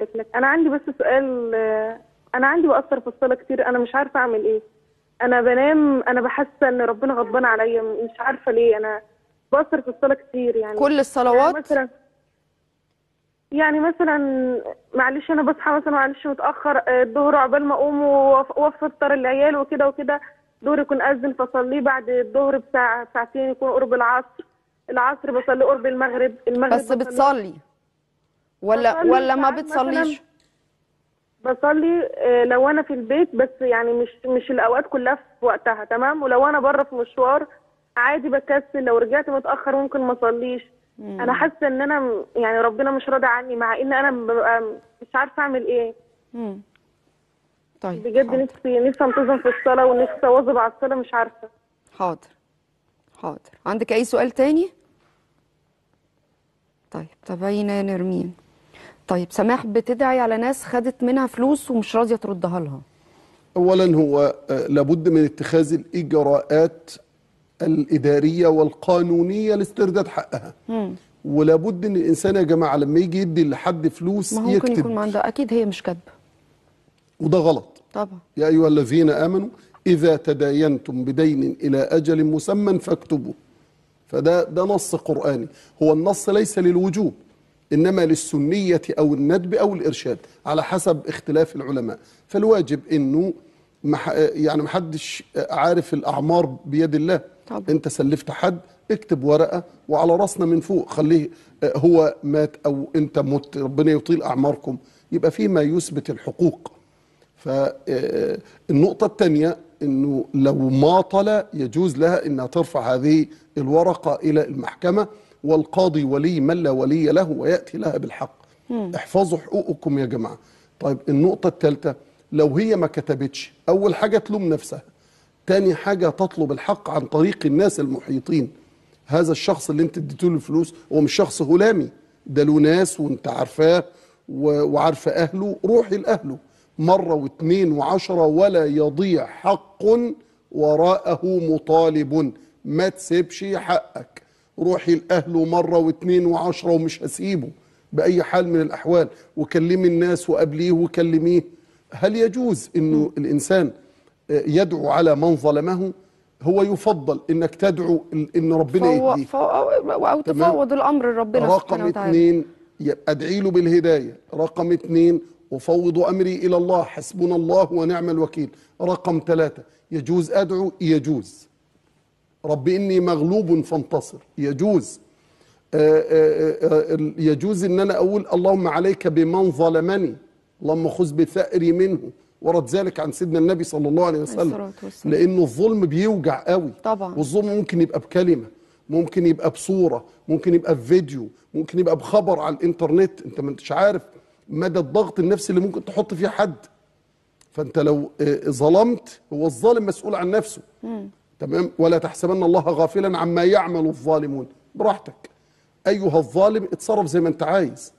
يبارك لك. انا عندي بس سؤال. انا عندي بأثر في الصلاة كتير، انا مش عارفة اعمل ايه. انا بنام انا بحس ان ربنا غضبان عليا، مش عارفة ليه. انا بأثر في الصلاة كتير يعني. كل الصلوات؟ يعني مثلا معلش انا بصحى مثلا معلش متاخر الظهر، عقبال ما اقوم وافطر العيال وكده وكده، الظهر يكون اذن فصليه، بعد الظهر بساعتين يكون قرب العصر بصلي قرب المغرب بس بتصلي ولا ما بتصليش؟ بصلي لو انا في البيت، بس يعني مش الاوقات كلها في وقتها، تمام. ولو انا بره في مشوار عادي بكسل، لو رجعت متاخر ممكن ما اصليش. انا حاسه ان انا يعني ربنا مش راضي عني، مع ان انا ببقى مش عارفه اعمل ايه. طيب بجد حاضر. نفسي انتظم في الصلاه، ونفسي اواظب على الصلاه، مش عارفه. حاضر. عندك اي سؤال تاني؟ طيب تابعينا يا نرمين. طيب سماح بتدعي على ناس خدت منها فلوس ومش راضيه تردها لها. اولا هو لابد من اتخاذ الاجراءات الاداريه والقانونيه لاسترداد حقها. ولابد ان الانسان يا جماعه لما يجي يدي لحد فلوس ما هو ممكن يكون ما عندها، اكيد هي مش كاتبه، وده غلط طبعا. يا ايها الذين امنوا اذا تداينتم بدين الى اجل مسمى فاكتبوه. فده نص قرآني. هو النص ليس للوجوب، إنما للسنية أو الندب أو الإرشاد على حسب اختلاف العلماء. فالواجب إنه يعني محدش عارف الأعمار بيد الله. طبعا. أنت سلفت حد، اكتب ورقة وعلى راسنا من فوق، خليه هو مات أو أنت مت، ربنا يطيل أعماركم، يبقى فيه ما يثبت الحقوق. فالنقطة الثانية انه لو ماطل يجوز لها انها ترفع هذه الورقة الى المحكمة، والقاضي ولي من لا ولي له ويأتي لها بالحق. احفظوا حقوقكم يا جماعة. طيب النقطة الثالثة، لو هي ما كتبتش، اول حاجة تلوم نفسها، تاني حاجة تطلب الحق عن طريق الناس المحيطين. هذا الشخص اللي انت اديته له الفلوس هو مش شخص هلامي، ده له ناس وانت عارفاه وعارفه اهله، روحي لاهله مرة واثنين وعشرة، ولا يضيع حق وراءه مطالب. ما تسيبش حقك، روحي لأهله مرة واثنين وعشرة، ومش هسيبه بأي حال من الأحوال، وكلمي الناس وقابليه وكلميه. هل يجوز أنه الإنسان يدعو على من ظلمه؟ هو يفضل انك تدعو ان ربنا يهديه او تفوض الامر لربنا سبحانه وتعالى. رقم 2 ادعي له بالهدايه. رقم 2 افوض امري الى الله، حسبنا الله ونعم الوكيل. رقم 3 يجوز ادعو، يجوز رب اني مغلوب فانتصر، يجوز يجوز ان انا اقول اللهم عليك بمن ظلمني، اللهم خذ بثأري منه، ورد ذلك عن سيدنا النبي صلى الله عليه وسلم. لانه الظلم بيوجع قوي طبعا. والظلم ممكن يبقى بكلمه، ممكن يبقى بصوره، ممكن يبقى بفيديو، ممكن يبقى بخبر على الانترنت. انت ما انتش عارف مدى الضغط النفسي اللي ممكن تحط فيه حد. فانت لو ظلمت، هو الظالم مسؤول عن نفسه. تمام. ولا تحسبن الله غافلا عما يعمل الظالمون. براحتك ايها الظالم، اتصرف زي ما انت عايز.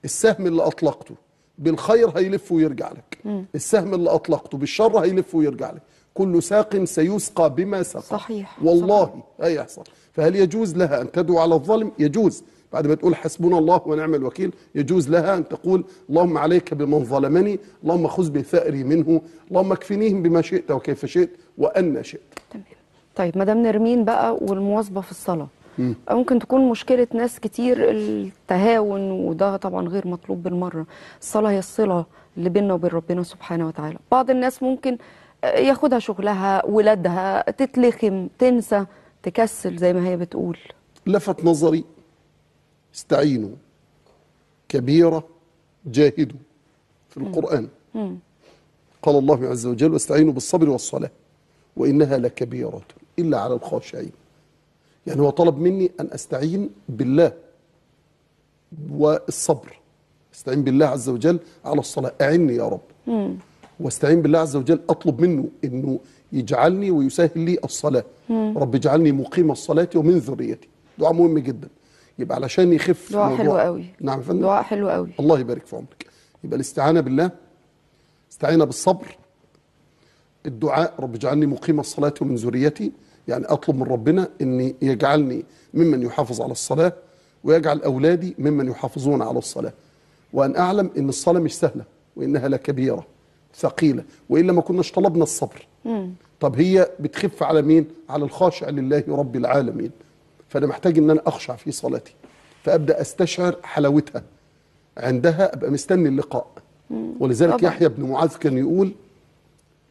السهم اللي اطلقته بالخير هيلف ويرجع لك، السهم اللي اطلقته بالشر هيلف ويرجع لك. كل ساق سيسقى بما سقى. صحيح. والله صحيح. هيحصل. فهل يجوز لها ان تدعو على الظالم؟ يجوز. بعد ما تقول حسبنا الله ونعم الوكيل، يجوز لها ان تقول اللهم عليك بمن ظلمني، اللهم خذ بثأري منه، اللهم اكفنيهم بما شئت وكيف شئت وأن شئت. تمام. طيب مدام نرمين بقى، والمواظبه في الصلاه ممكن تكون مشكله ناس كتير التهاون، وده طبعا غير مطلوب بالمره. الصلاه هي الصله اللي بيننا وبين ربنا سبحانه وتعالى. بعض الناس ممكن ياخدها شغلها، ولادها، تتلخم، تنسى، تكسل زي ما هي بتقول. لفت نظري استعينوا كبيرة جاهدوا في القرآن. قال الله عز وجل واستعينوا بالصبر والصلاة وإنها لكبيرة إلا على الخاشعين. يعني هو طلب مني أن أستعين بالله والصبر. استعين بالله عز وجل على الصلاة، أعني يا رب. واستعين بالله عز وجل أطلب منه أنه يجعلني ويسهل لي الصلاة. رب اجعلني مقيم الصلاة ومن ذريتي. دعاء مهم جدا. يبقى علشان يخف دعاء حلو قوي. نعم يا فندم. دعاء حلو قوي. الله يبارك في عمرك. يبقى الاستعانة بالله، استعينة بالصبر، الدعاء رب اجعلني مقيم الصلاة ومن ذريتي، يعني أطلب من ربنا أن يجعلني ممن يحافظ على الصلاة، ويجعل أولادي ممن يحافظون على الصلاة. وأن أعلم أن الصلاة مش سهلة وإنها لكبيرة ثقيلة، وإلا ما كناش طلبنا الصبر. طب هي بتخف على مين؟ على الخاشع لله رب العالمين. فأنا محتاج أن أنا أخشع في صلاتي، فأبدأ أستشعر حلاوتها، عندها أبقى مستني اللقاء. ولذلك طبعا يحيى بن معاذ كان يقول: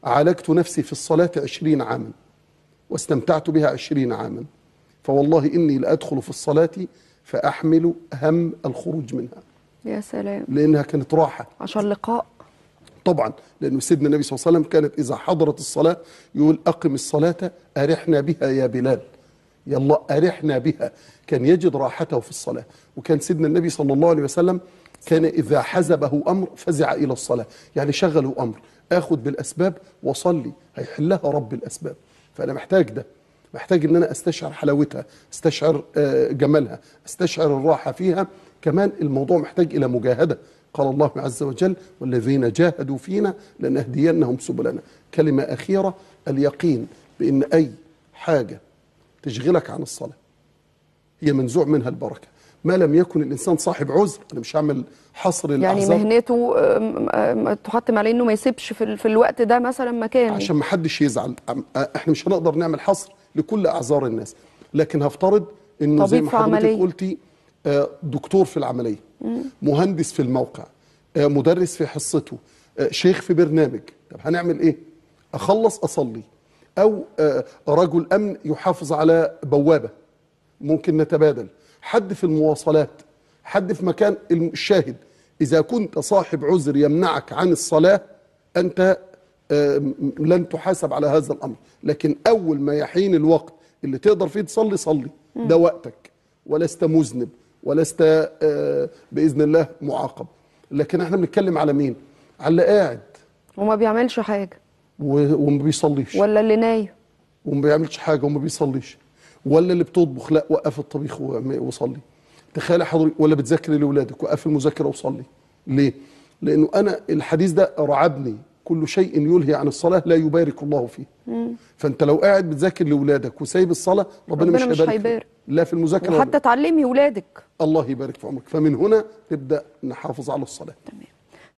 عالجت نفسي في الصلاة 20 عاما واستمتعت بها 20 عاما، فوالله إني لأدخل في الصلاة فأحمل هم الخروج منها. يا سلام. لأنها كانت راحة عشان لقاء. طبعا، لأنه سيدنا النبي صلى الله عليه وسلم كانت إذا حضرت الصلاة يقول: أقم الصلاة أرحنا بها يا بلال، يلا أرحنا بها. كان يجد راحته في الصلاة. وكان سيدنا النبي صلى الله عليه وسلم كان إذا حزبه أمر فزع إلى الصلاة، يعني شغله أمر، آخذ بالأسباب وصلي هيحلها رب الأسباب. فأنا محتاج ده، محتاج ان انا استشعر حلاوتها، استشعر جمالها، استشعر الراحه فيها. كمان الموضوع محتاج الى مجاهده. قال الله عز وجل: والذين جاهدوا فينا لنهدينهم سبلنا. كلمه اخيره: اليقين بان اي حاجه تشغلك عن الصلاه هي منزوع منها البركه، ما لم يكن الانسان صاحب عذر. انا مش هعمل حصر يعني الاعذار، مهنته تحتم عليه انه ما يسيبش في الوقت ده مثلا مكانه عشان ما حدش يزعل. احنا مش هنقدر نعمل حصر لكل اعذار الناس، لكن هفترض انه زي ما حضرتك قلتي دكتور في العمليه، مهندس في الموقع، مدرس في حصته، شيخ في برنامج. طب هنعمل ايه؟ اخلص اصلي، او رجل امن يحافظ على بوابه ممكن نتبادل، حد في المواصلات، حد في مكان. الشاهد اذا كنت صاحب عذر يمنعك عن الصلاه انت لن تحاسب على هذا الامر. لكن اول ما يحين الوقت اللي تقدر فيه تصلي صلي، ده وقتك، ولست مذنب، ولست باذن الله معاقب. لكن احنا بنتكلم على مين؟ على اللي قاعد وما بيعملش حاجه وما بيصليش، ولا اللي نايم وما بيعملش حاجه وما بيصليش، ولا اللي بتطبخ لا وقف الطبيخ وصلي. تخيل حضرتك، ولا بتذاكر لاولادك وقف المذاكره وصلي. ليه؟ لانه انا الحديث ده رعبني: كل شيء يلهي عن الصلاه لا يبارك الله فيه. فانت لو قاعد بتذاكر لاولادك وسايب الصلاه ربنا مش هيبارك لا في المذاكره وحتى تعلمي ولادك. الله يبارك في عمرك. فمن هنا نبدا نحافظ على الصلاه. تمام.